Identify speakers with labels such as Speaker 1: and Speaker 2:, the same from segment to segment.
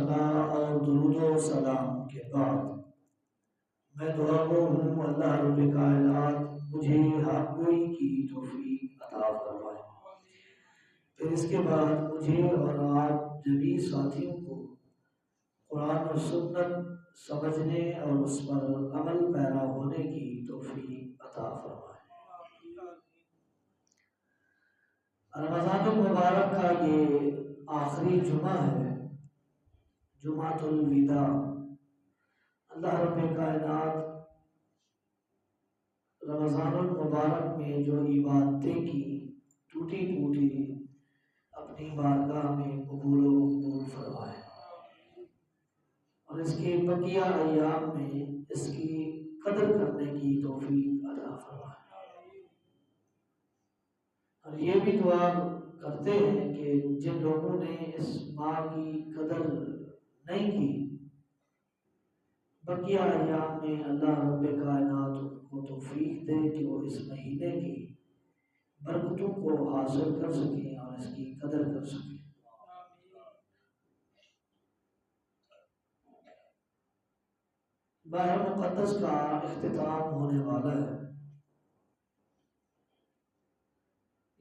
Speaker 1: ثنا اور درود و سلام کے بعد میں دعا گو ہوں اللہ رب کائنات مجھے حق گوئی کی توفیق عطا فرمائے۔ پھر اس کے بعد مجھے اور آپ جمیع ساتھیوں کو قرآن و سنت سمجھنے اور اس پر عمل پیرا ہونے کی توفیق عطا فرمائے۔ رمضان المبارک کا یہ آخری جمعہ ہے، جمعۃ الوداع۔ اللہ رب کائنات رمضان المبارک میں جو عبادتیں کی ٹوٹی پوٹی اپنی بارگاہ میں قبول و مقبول فرمائے، اور اس کے بقیہ ایام میں اس کی قدر کرنے کی توفیق عطا فرمائے۔ اور یہ بھی دعا کرتے ہیں کہ جن لوگوں نے اس ماہ کی قدر نہیں کی، بقیہ ایام میں اللہ رب کائنات کو توفیق دے کہ وہ اس مہینے کی برکتوں کو حاصل کر سکیں اور اس کی قدر کر سکیں۔ ماہ مقدس کا اختتام ہونے والا ہے۔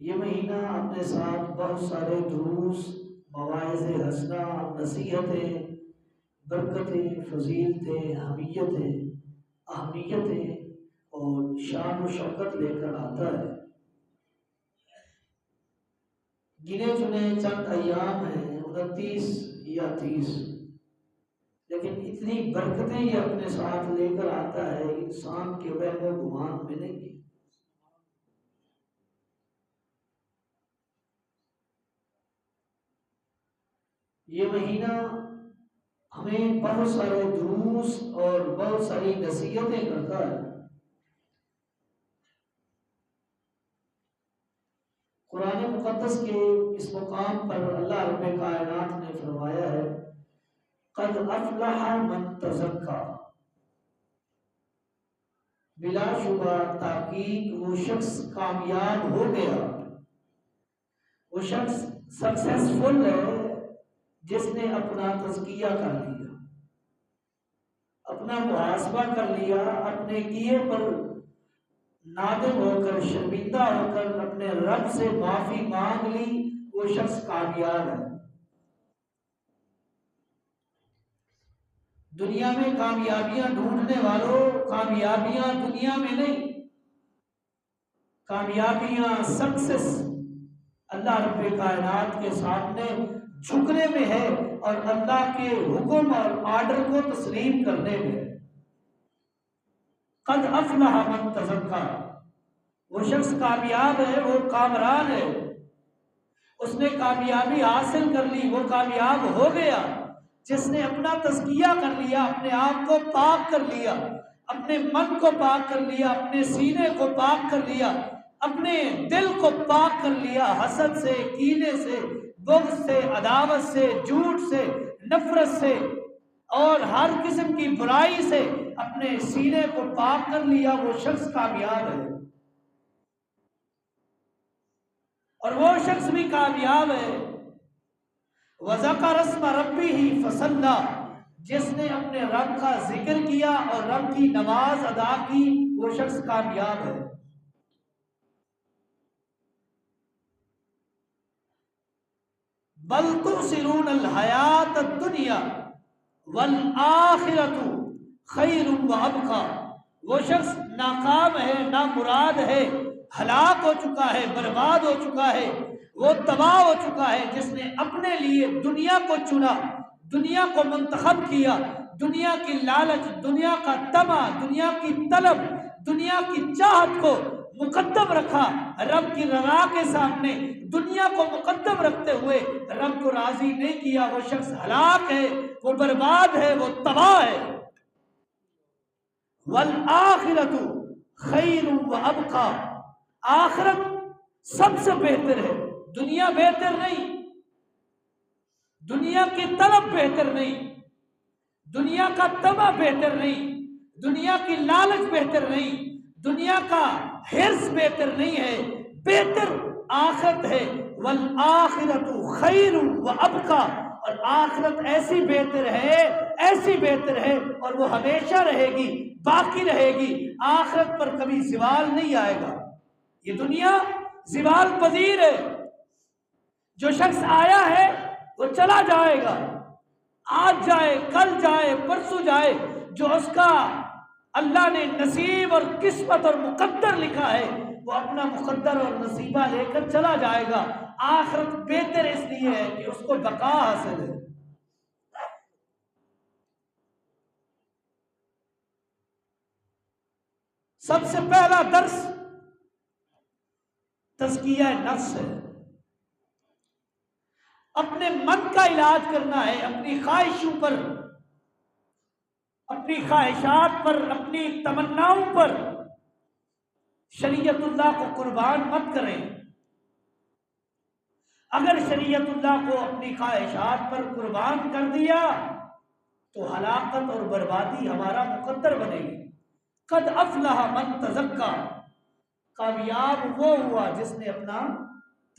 Speaker 1: یہ مہینہ اپنے ساتھ بہت سارے دروس، مواعظ حسنہ، نصیحتیں، برکتیں، فضیلتیں، اہمیتیں اور شان و شوکت لے کر آتا ہے۔ گنے چنے چند ایام ہیں، 29 یا 30، لیکن اتنی برکتیں یہ اپنے ساتھ لے کر آتا ہے انسان کے وہم و گمان میں نہیں۔ یہ مہینہ ہمیں بہت سارے دروس اور بہت ساری نصیحتیں کرتا ہے۔ قرآن مقدس کے اس مقام پر اللہ رب کائنات نے فرمایا ہے قد افلح من تزکا، بلا شبہ تحقیق وہ شخص کامیاب ہو گیا، وہ شخص سکسیسفل ہے جس نے اپنا تزکیہ کر لیا، اپنا محاسبہ کر لیا، اپنے کیے پر نادم ہو کر، شرمندہ ہو کر اپنے رب سے معافی مانگ لی، وہ شخص کامیاب ہے۔ دنیا میں کامیابیاں ڈھونڈنے والوں، کامیابیاں دنیا میں نہیں، کامیابیاں سکسیس اللہ رب کائنات کے سامنے جھکنے میں ہے اور اللہ کے حکم اور آرڈر کو تسلیم کرنے میں ہے۔ قد افلح من تزکا، وہ شخص کامیاب ہے، وہ کامران ہے، اس نے کامیابی حاصل کر لی، وہ کامیاب ہو گیا جس نے اپنا تزکیہ کر لیا، اپنے آپ کو پاک کر لیا، اپنے من کو پاک کر لیا، اپنے سینے کو پاک کر لیا، اپنے دل کو پاک کر لیا حسد سے، کینے سے، بغض سے، عداوت سے، جھوٹ سے، نفرت سے اور ہر قسم کی برائی سے اپنے سینے کو پاک کر لیا، وہ شخص کامیاب ہے۔ اور وہ شخص بھی کامیاب ہے وَذَكَرَ اسْمَ رَبِّهِ فَصَلَّى، جس نے اپنے رب کا ذکر کیا اور رب کی نماز ادا کی، وہ شخص کامیاب ہے۔ بل تؤثرون الحیات الدنیا والآخرۃ خیر وابقیٰ، وہ شخص ناکام ہے، نامراد ہے، ہلاک ہو چکا ہے، برباد ہو چکا ہے، وہ تباہ ہو چکا ہے جس نے اپنے لیے دنیا کو چنا، دنیا کو منتخب کیا، دنیا کی لالچ، دنیا کا طمع، دنیا کی طلب، دنیا کی چاہت کو مقدم رکھا رب کی رضا کے سامنے، دنیا کو مقدم رکھتے ہوئے رب کو راضی نہیں کیا، وہ شخص ہلاک ہے، وہ برباد ہے، وہ تباہ ہے۔ والآخرۃ خیر وابقیٰ، آخرت سب سے بہتر ہے، دنیا بہتر نہیں، دنیا کی طلب بہتر نہیں، دنیا کا طمع بہتر نہیں، دنیا کی لالچ بہتر نہیں، دنیا کا حرص بہتر نہیں ہے، بہتر آخرت ہے۔ والآخرۃ خیر وابقیٰ، اور آخرت ایسی بہتر ہے، ایسی بہتر ہے، اور وہ ہمیشہ رہے گی، باقی رہے گی، آخرت پر کبھی زوال نہیں آئے گا۔ یہ دنیا زوال پذیر ہے، جو شخص آیا ہے وہ چلا جائے گا، آج جائے، کل جائے، پرسوں جائے، جو اس کا اللہ نے نصیب اور قسمت اور مقدر لکھا ہے وہ اپنا مقدر اور نصیبہ لے کر چلا جائے گا۔ آخرت بہتر اس لیے ہے کہ اس کو بقا حاصل ہے۔ سب سے پہلا درس تزکیہ نفس ہے، اپنے من کا علاج کرنا ہے، اپنی خواہشوں پر، اپنی خواہشات پر، اپنی تمناؤں پر شریعت اللہ کو قربان مت کریں۔ اگر شریعت اللہ کو اپنی خواہشات پر قربان کر دیا تو ہلاکت اور بربادی ہمارا مقدر بنے گی۔ قد افلح من تزکا، کامیاب وہ ہوا جس نے اپنا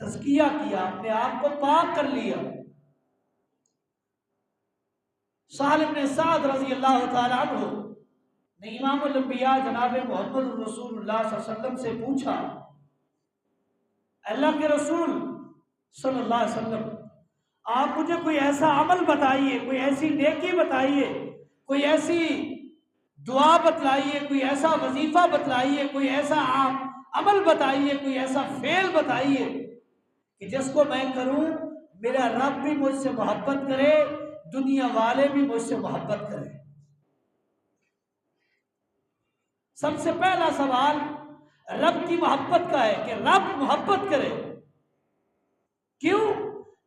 Speaker 1: تزکیہ کیا، اپنے آپ کو پاک کر لیا۔ سہل بن سعد رضی اللہ تعالیٰ عنہ نے امام الانبیاء جناب محمد رسول اللہ صلی اللہ علیہ وسلم سے پوچھا، اللہ کے رسول صلی اللہ علیہ وسلم، آپ مجھے کوئی ایسا عمل بتائیے، کوئی ایسی نیکی بتائیے، کوئی ایسی دعا بتلائیے، کوئی ایسا وظیفہ بتلائیے، کوئی ایسا عمل بتائیے، کوئی ایسا فعل بتائیے کہ جس کو میں کروں میرا رب بھی مجھ سے محبت کرے، دنیا والے بھی مجھ سے محبت کریں۔ سب سے پہلا سوال رب کی محبت کا ہے کہ رب محبت کرے۔ کیوں؟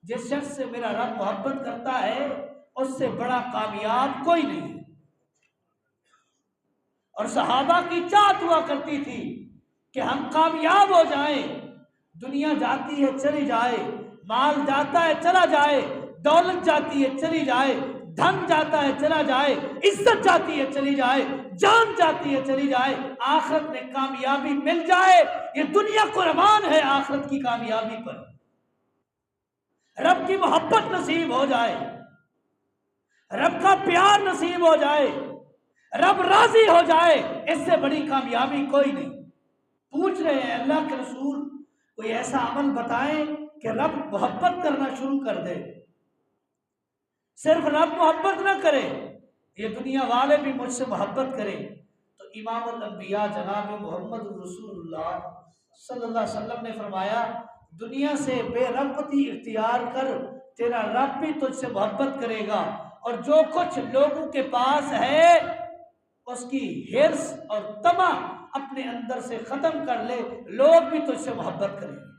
Speaker 1: جس شخص سے میرا رب محبت کرتا ہے اس سے بڑا کامیاب کوئی نہیں۔ اور صحابہ کی چاہت ہوا کرتی تھی کہ ہم کامیاب ہو جائیں، دنیا جاتی ہے چلی جائے، مال جاتا ہے چلا جائے، دولت جاتی ہے چلی جائے، دھن جاتا ہے چلا جائے، عزت جاتی ہے چلی جائے، جان جاتی ہے چلی جائے، آخرت میں کامیابی مل جائے۔ یہ دنیا قربان ہے آخرت کی کامیابی پر۔ رب کی محبت نصیب ہو جائے، رب کا پیار نصیب ہو جائے، رب راضی ہو جائے، اس سے بڑی کامیابی کوئی نہیں۔ پوچھ رہے ہیں اللہ کے رسول کوئی ایسا عمل بتائیں کہ رب محبت کرنا شروع کر دے۔ صرف رب محبت نہ کرے، یہ دنیا والے بھی مجھ سے محبت کریں۔ تو امام الانبیاء جناب محمد رسول اللہ صلی اللہ علیہ وسلم نے فرمایا، دنیا سے بے رغبتی اختیار کر، تیرا رب بھی تجھ سے محبت کرے گا، اور جو کچھ لوگوں کے پاس ہے اس کی ہرس اور طمع اپنے اندر سے ختم کر لے، لوگ بھی تجھ سے محبت کریں گے۔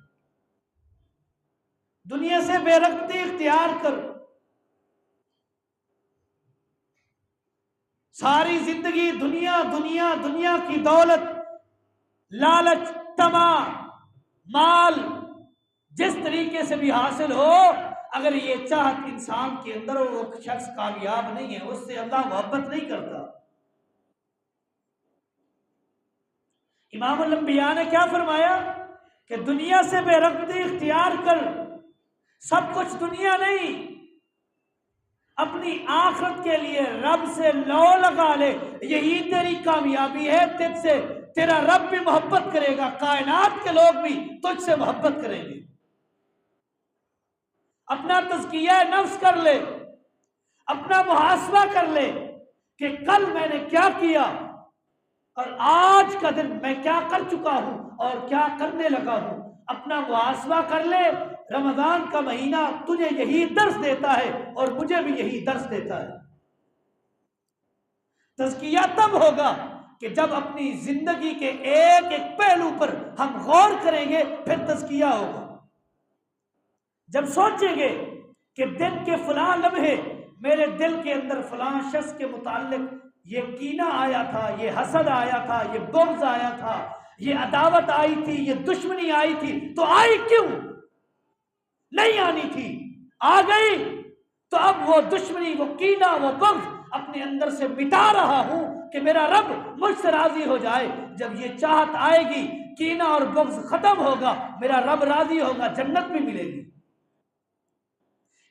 Speaker 1: دنیا سے بے رغبتی اختیار کر، ساری زندگی دنیا دنیا دنیا کی دولت، لالچ، طمع، مال جس طریقے سے بھی حاصل ہو، اگر یہ چاہت انسان کے اندر ہو وہ شخص کامیاب نہیں ہے، اس سے اللہ محبت نہیں کرتا۔ امام الانبیاء نے کیا فرمایا کہ دنیا سے بے رغبتی اختیار کر، سب کچھ دنیا نہیں، اپنی آخرت کے لیے رب سے لو لگا لے، یہی تیری کامیابی ہے۔ تجھ سے تیرا رب بھی محبت کرے گا، کائنات کے لوگ بھی تجھ سے محبت کریں گے۔ اپنا تزکیہ نفس کر لے، اپنا محاسبہ کر لے کہ کل میں نے کیا کیا اور آج کا دن میں کیا کر چکا ہوں اور کیا کرنے لگا ہوں۔ اپنا محاسبہ کر لے۔ رمضان کا مہینہ تجھے یہی درس دیتا ہے اور مجھے بھی یہی درس دیتا ہے۔ تزکیہ تب ہوگا کہ جب اپنی زندگی کے ایک ایک پہلو پر ہم غور کریں گے، پھر تزکیہ ہوگا۔ جب سوچیں گے کہ دن کے فلاں لمحے میرے دل کے اندر فلاں شخص کے متعلق یہ کینہ آیا تھا، یہ حسد آیا تھا، یہ بغض آیا تھا، یہ عداوت آئی تھی، یہ دشمنی آئی تھی، تو آئی کیوں؟ نہیں آنی تھی، آ گئی، تو اب وہ دشمنی، وہ کینہ، وہ بغض اپنے اندر سے مٹا رہا ہوں کہ میرا رب مجھ سے راضی ہو جائے۔ جب یہ چاہت آئے گی، کینہ اور بغض ختم ہوگا، میرا رب راضی ہوگا، جنت بھی ملے گی۔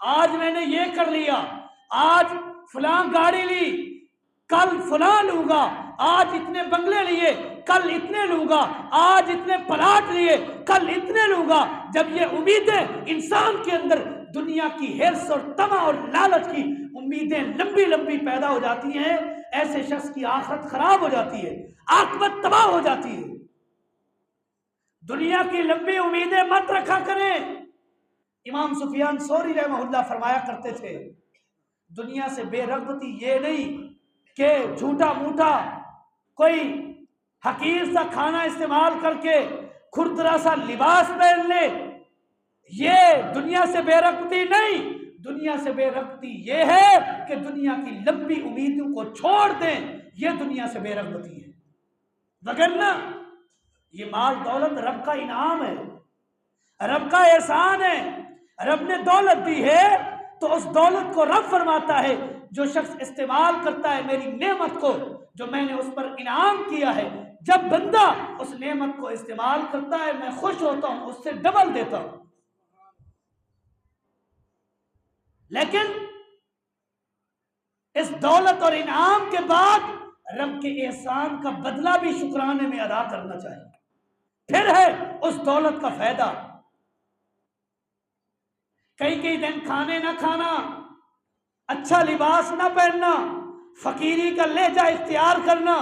Speaker 1: آج میں نے یہ کر لیا، آج فلاں گاڑی لی، کل فلاں لوں گا، آج اتنے بنگلے لیے کل اتنے لوں گا، آج اتنے پلاٹ لیے کل اتنے لوں گا، جب یہ امیدیں انسان کے اندر دنیا کی ہرس اور طمع اور لالچ کی امیدیں لمبی لمبی پیدا ہو جاتی ہیں، ایسے شخص کی آخرت خراب ہو جاتی ہے، عاقبت تباہ ہو جاتی ہے۔ دنیا کی لمبی امیدیں مت رکھا کریں۔ امام سفیان ثوری رحمہ اللہ فرمایا کرتے تھے، دنیا سے بے رغبتی یہ نہیں کہ جھوٹا موٹا کوئی حقیر سا کھانا استعمال کر کے کھردرا سا لباس پہن لے، یہ دنیا سے بے رغبتی نہیں۔ دنیا سے بے رغبتی یہ ہے کہ دنیا کی لمبی امیدوں کو چھوڑ دیں، یہ دنیا سے بے رغبتی ہے۔ وگرنہ یہ مال دولت رب کا انعام ہے، رب کا احسان ہے، رب نے دولت دی ہے تو اس دولت کو رب فرماتا ہے جو شخص استعمال کرتا ہے میری نعمت کو جو میں نے اس پر انعام کیا ہے، جب بندہ اس نعمت کو استعمال کرتا ہے میں خوش ہوتا ہوں، اس سے ڈبل دیتا ہوں۔ لیکن اس دولت اور انعام کے بعد رب کے احسان کا بدلہ بھی شکرانے میں ادا کرنا چاہیے، پھر ہے اس دولت کا فائدہ۔ کئی دن کھانے نہ کھانا، اچھا لباس نہ پہننا، فقیری کا لہجہ اختیار کرنا،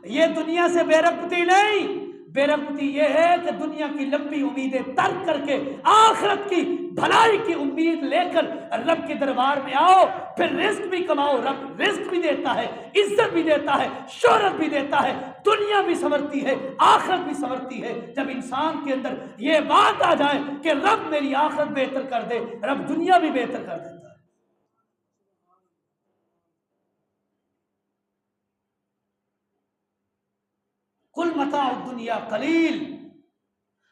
Speaker 1: یہ دنیا سے بے رغبتی نہیں۔ بے رغبتی یہ ہے کہ دنیا کی لمبی امیدیں ترک کر کے آخرت کی بھلائی کی امید لے کر رب کے دربار میں آؤ، پھر رزق بھی کماؤ۔ رب رزق بھی دیتا ہے، عزت بھی دیتا ہے، شہرت بھی دیتا ہے، دنیا بھی سنورتی ہے، آخرت بھی سنورتی ہے۔ جب انسان کے اندر یہ بات آ جائے کہ رب میری آخرت بہتر کر دے، رب دنیا بھی بہتر کر دیتا ہے۔ کل متاع الدنیا قلیل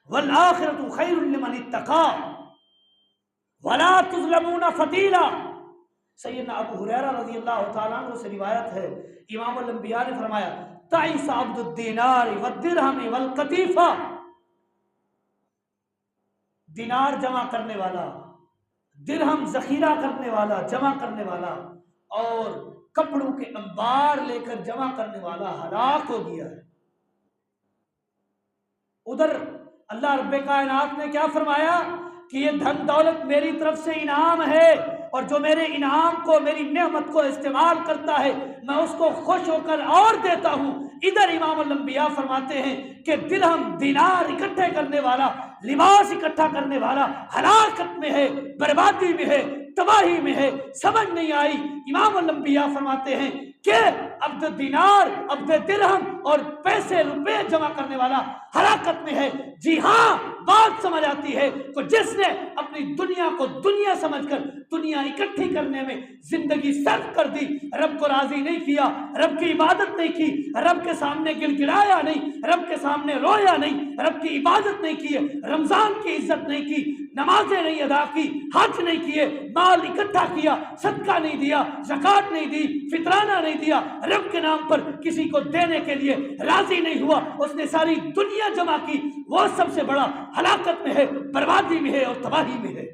Speaker 1: والآخرۃ خیر لمن اتقی ولا تظلمون فتیلا۔ سیدنا ابو ہریرہ رضی اللہ تعالیٰ عنہ سے روایت ہے، امام الانبیاء نے فرمایا تعس عبد الدینار والدرہم والقطیفہ۔ دینار جمع کرنے والا، درہم ذخیرہ کرنے والا، جمع کرنے والا، اور کپڑوں کے انبار لے کر جمع کرنے والا ہلاک ہو گیا ہے۔ ادھر اللہ رب کائنات نے کیا فرمایا کہ یہ دھن دولت میری طرف سے انعام ہے، اور جو میرے انعام کو میری نعمت کو استعمال کرتا ہے میں اس کو خوش ہو کر اور دیتا ہوں۔ ادھر امام الانبیاء فرماتے ہیں کہ درہم دینار اکٹھے کرنے والا، لباس اکٹھا کرنے والا ہلاکت میں ہے، بربادی میں ہے، تباہی میں ہے۔ سمجھ نہیں آئی؟ امام الانبیاء فرماتے ہیں کہ عبد دینار، عبد درہم اور پیسے روپے جمع کرنے والا ہلاکت میں ہے۔ جی ہاں، بات سمجھ آتی ہے کہ جس نے اپنی دنیا کو دنیا سمجھ کر دنیا اکٹھی کرنے میں زندگی صرف کر دی، رب کو راضی نہیں کیا، رب کی عبادت نہیں کی، رب کے سامنے گڑ گڑایا نہیں، رب کے سامنے رویا نہیں، رب کی عبادت نہیں کی، رمضان کی عزت نہیں کی، نمازیں نہیں ادا کی، حج نہیں کیے، مال اکٹھا کیا، صدقہ نہیں دیا، زکوٰۃ نہیں دی، فطرانہ نہیں دیا، رب کے نام پر کسی کو دینے کے لیے راضی نہیں ہوا، اس نے ساری دنیا جمع کی، وہ سب سے بڑا ہلاکت میں ہے، بربادی میں ہے اور تباہی میں ہے۔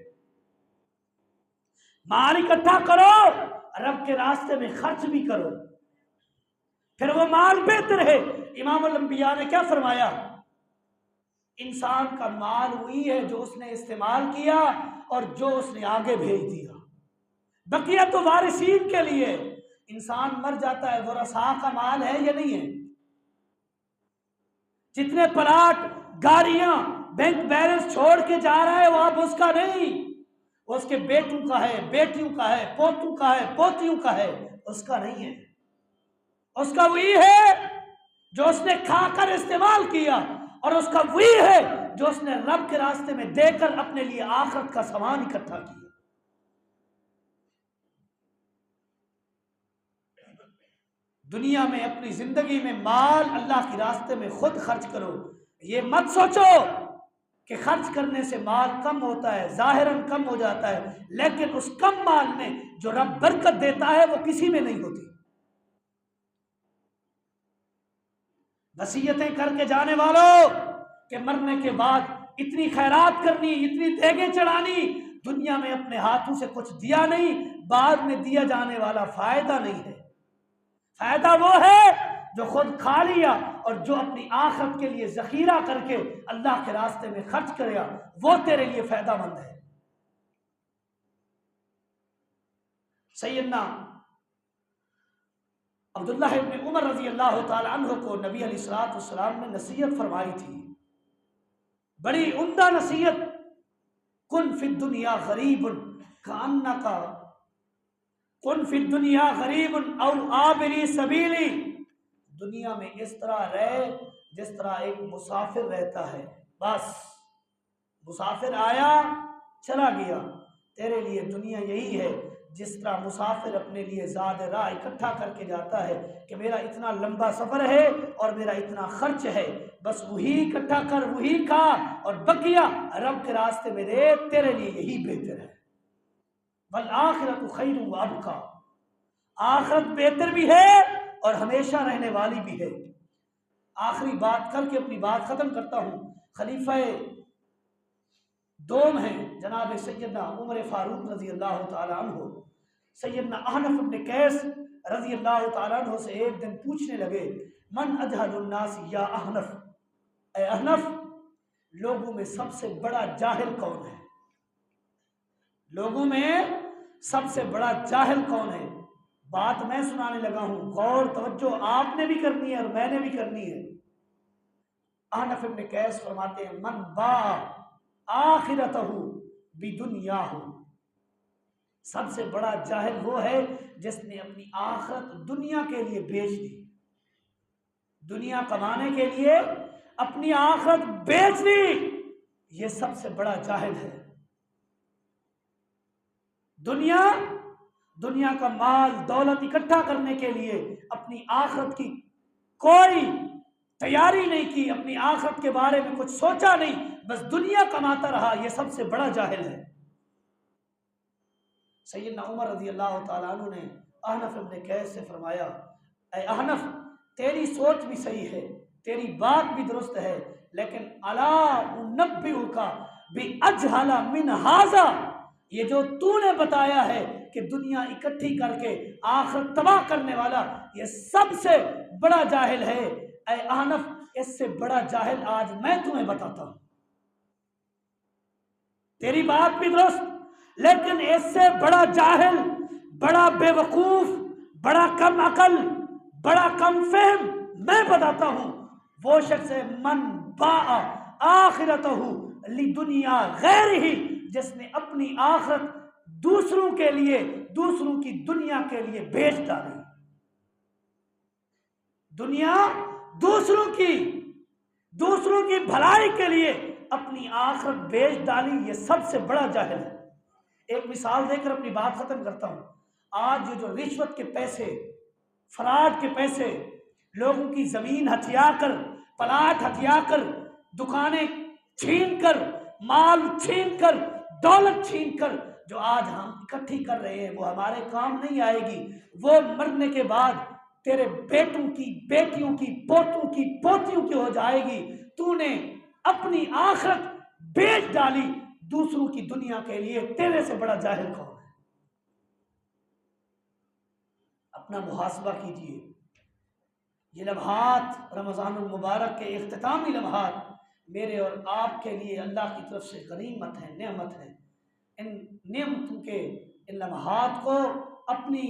Speaker 1: مال اکٹھا کرو، رب کے راستے میں خرچ بھی کرو، پھر وہ مال بہتر ہے۔ امام الانبیاء نے کیا فرمایا؟ انسان کا مال وہی ہے جو اس نے استعمال کیا اور جو اس نے آگے بھیج دیا، بقیہ تو وارثین کے لیے۔ انسان مر جاتا ہے، ورثاء کا مال ہے یا نہیں ہے؟ جتنے پلاٹ، گاڑیاں، بینک بیلنس چھوڑ کے جا رہا ہے وہ اب اس کا نہیں، وہ اس کے بیٹوں کا ہے، بیٹیوں کا ہے، پوتوں کا ہے، پوتیوں کا ہے، اس کا نہیں ہے۔ اس کا وہی ہے جو اس نے کھا کر استعمال کیا، اور اس کا وہی ہے جو اس نے رب کے راستے میں دے کر اپنے لیے آخرت کا سامان اکٹھا کیا۔ دنیا میں اپنی زندگی میں مال اللہ کے راستے میں خود خرچ کرو، یہ مت سوچو کہ خرچ کرنے سے مال کم ہوتا ہے، ظاہراً کم ہو جاتا ہے، لیکن اس کم مال میں جو رب برکت دیتا ہے وہ کسی میں نہیں ہوتی۔ وصیتیں کر کے جانے والوں کہ مرنے کے بعد اتنی خیرات کرنی، اتنی دیگیں چڑھانی، دنیا میں اپنے ہاتھوں سے کچھ دیا نہیں، بعد میں دیا جانے والا فائدہ نہیں ہے۔ فائدہ وہ ہے جو خود کھا لیا، اور جو اپنی آخرت کے لیے ذخیرہ کر کے اللہ کے راستے میں خرچ کریا، وہ تیرے لیے فائدہ مند ہے۔ سیدنا عبداللہ ابن عمر رضی اللہ تعالی عنہ کو نبی علیہ الصلوۃ والسلام نے نصیحت فرمائی تھی، بڑی عمدہ نصیحت، کن فی الدنیا غریب کأنک کن فی الدنیا غریب او عابری سبیلی، دنیا میں اس طرح رہے جس طرح ایک مسافر رہتا ہے، بس مسافر آیا چلا گیا۔ تیرے لیے دنیا یہی ہے، جس طرح مسافر اپنے لیے زاد راہ اکٹھا کر کے جاتا ہے کہ میرا اتنا لمبا سفر ہے اور میرا اتنا خرچ ہے، بس وہی اکٹھا کر، وہی کھا، اور بقیہ رب کے راستے میں دے، تیرے لیے یہی بہتر ہے۔ والآخرۃ خیر وابقیٰ، آخرت بہتر بھی ہے اور ہمیشہ رہنے والی بھی ہے۔ آخری بات کر کے اپنی بات ختم کرتا ہوں۔ خلیفہ دوم ہیں جناب سیدنا عمر فاروق رضی اللہ تعالی عنہ، سیدنا احنف بن قیس رضی اللہ تعالی عنہ سے ایک دن پوچھنے لگے، من اجہل الناس یا احنف، اے احنف، لوگوں میں سب سے بڑا جاہل کون ہے؟ لوگوں میں سب سے بڑا جاہل کون ہے؟ بات میں سنانے لگا ہوں، غور توجہ آپ نے بھی کرنی ہے اور میں نے بھی کرنی ہے۔ احنف بن قیس فرماتے ہیں، من باع آخرتہ بدنیاہ، سب سے بڑا جاہل وہ ہے جس نے اپنی آخرت دنیا کے لیے بیچ دی، دنیا کمانے کے لیے اپنی آخرت بیچ دی، یہ سب سے بڑا جاہل ہے۔ دنیا کا مال دولت اکٹھا کرنے کے لیے اپنی آخرت کی کوئی تیاری نہیں کی، اپنی آخرت کے بارے میں کچھ سوچا نہیں، بس دنیا کماتا رہا، یہ سب سے بڑا جاہل ہے۔ سیدنا عمر رضی اللہ تعالیٰ عنہ نے احنف بن قیس سے فرمایا، اے احنف، تیری سوچ بھی صحیح ہے، تیری بات بھی درست ہے، لیکن الا انبئک باجہل من ھذا، یہ جو تو نے بتایا ہے کہ دنیا اکٹھی کر کے آخرت تباہ کرنے والا، یہ سب سے بڑا جاہل ہے۔ اے احنف، اس سے بڑا جاہل آج میں تمہیں بتاتا ہوں۔ تیری بات بھی درست، لیکن اس سے بڑا جاہل، بڑا بے وقوف، بڑا کم عقل، بڑا کم فہم میں بتاتا ہوں، وہ شخص ہے من باع آخرتہ لدنیا غیرہ، جس نے اپنی آخرت دوسروں کے لیے، دوسروں کی دنیا کے لیے بیچ ڈالی۔ دنیا دوسروں کی بھلائی کے لیے اپنی آخرت بیچ ڈالی، یہ سب سے بڑا جاہل ہے۔ ایک مثال دے کر اپنی بات ختم کرتا ہوں۔ آج یہ جو رشوت کے پیسے، فراڈ کے پیسے، لوگوں کی زمین ہتھیا کر، پلاٹ ہتھیا کر، دکانیں چھین کر، مال چھین کر، دولت چھین کر جو آج ہم اکٹھی کر رہے ہیں، وہ ہمارے کام نہیں آئے گی۔ وہ مرنے کے بعد تیرے بیٹوں کی، بیٹیوں کی، پوتوں کی، پوتیوں کی ہو جائے گی۔ تو نے اپنی آخرت بیچ ڈالی دوسروں کی دنیا کے لیے، تیرے سے بڑا جاہل کون ہے؟ اپنا محاسبہ کیجئے۔ یہ لمحات رمضان المبارک کے اختتامی لمحات میرے اور آپ کے لیے اللہ کی طرف سے غنیمت ہے، نعمت ہے۔ ان نعمتوں کے ان لمحات کو اپنی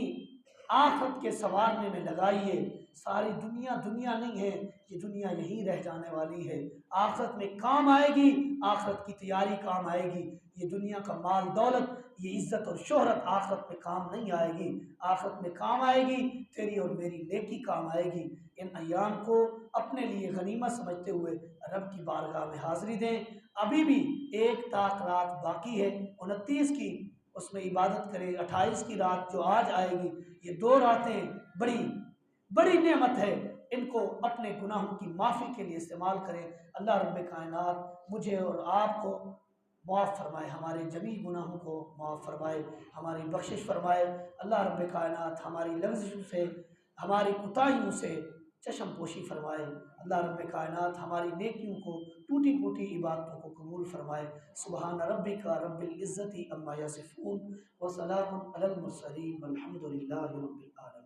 Speaker 1: آخرت کے سنوارنے میں لگائیے۔ ساری دنیا دنیا نہیں ہے، یہ دنیا یہیں رہ جانے والی ہے، آخرت میں کام آئے گی، آخرت کی تیاری کام آئے گی۔ یہ دنیا کا مال دولت، یہ عزت اور شہرت آخرت میں کام نہیں آئے گی۔ آخرت میں کام آئے گی تیری اور میری نیکی کام آئے گی۔ ان ایام کو اپنے لیے غنیمت سمجھتے ہوئے رب کی بارگاہ میں حاضری دیں۔ ابھی بھی 1 تاک رات باقی ہے، 29 کی اس میں عبادت کریں، 28 کی رات جو آج آئے گی، یہ 2 راتیں بڑی نعمت ہے، ان کو اپنے گناہوں کی معافی کے لیے استعمال کریں۔ اللہ رب کائنات مجھے اور آپ کو معاف فرمائے، ہمارے جمیع گناہوں کو معاف فرمائے، ہماری بخشش فرمائے۔ اللہ رب کائنات ہماری لغزشوں سے، ہماری کوتاہیوں سے چشم پوشی فرمائے۔ اللہ رب کائنات ہماری نیکیوں کو، ٹوٹی پوٹی عبادتوں کو قبول فرمائے۔ سبحان ربک رب العزت عما یصفون وسلام علی المرسلین والحمد للہ رب العالمین۔